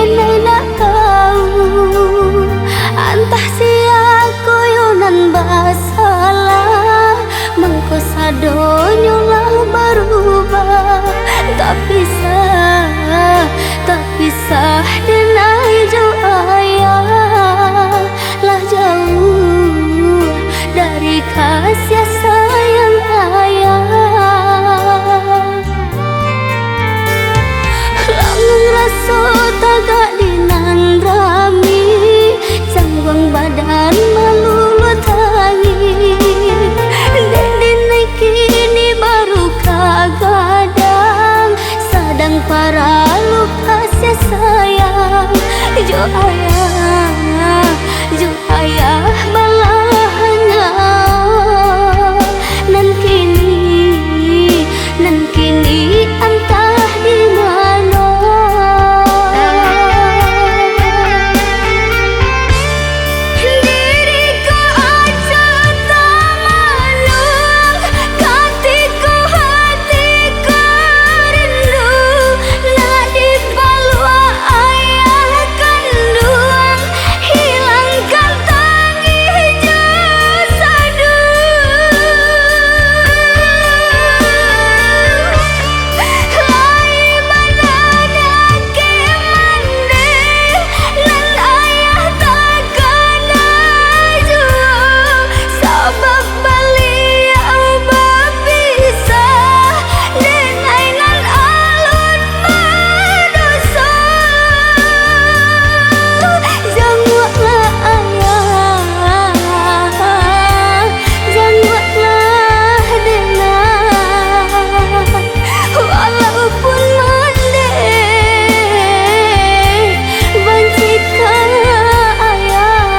denai nak tahu antah sia koyonan basalah mangko sadonyo lah berubah tak pisah denai jo ayah lah jauh dari kasih sayang ayah langung rasa tagak dinandrami sangwang badan melulu tangi denai kini baru kagadang sadang para luka sayang jo ayah balahnya nan kini antah di mana diriku aja tak manung hatiku rindu nak dipalua ayah kandung hilangkan tangis sadu lai mana ke mande nan ayah tak kena jua sabab beliau berpisah denai nan alun madosa jangwaklah ayah jangwaklah denai walaupun mandai bancikan ayah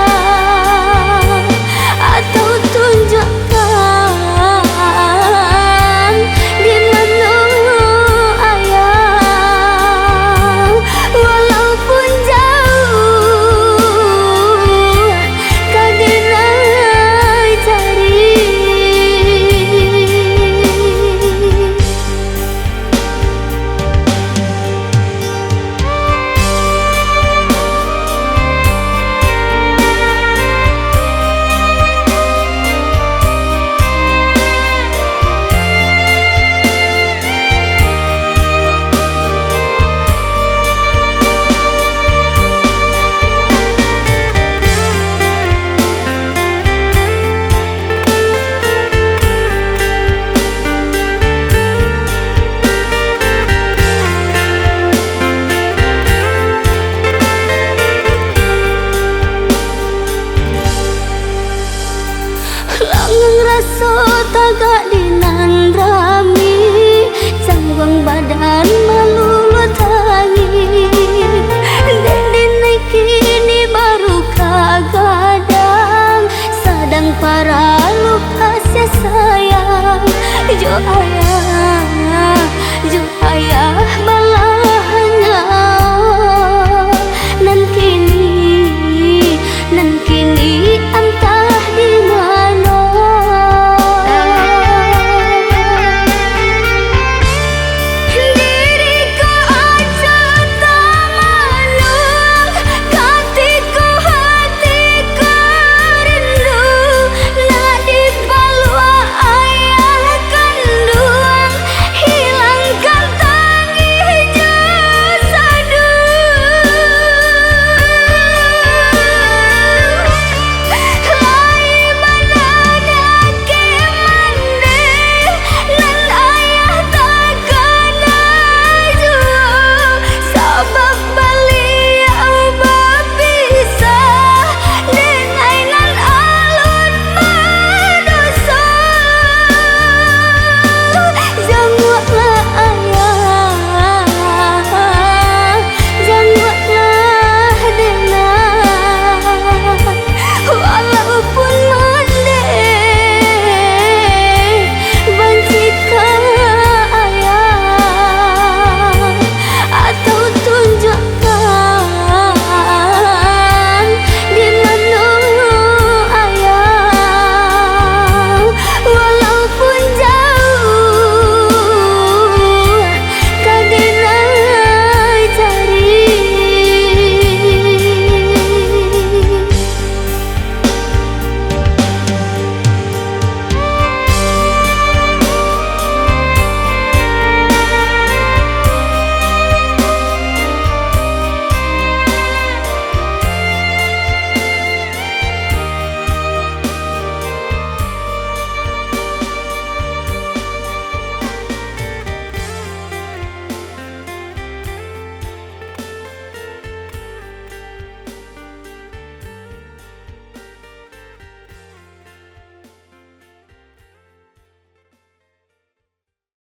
atau tunjukkan di mana ayah walaupun jauh kadinai cari langung rasa tagak dinandrami sangwang badan melulu tangi denai kini baru kagadang sadang para luka sayang jo ayah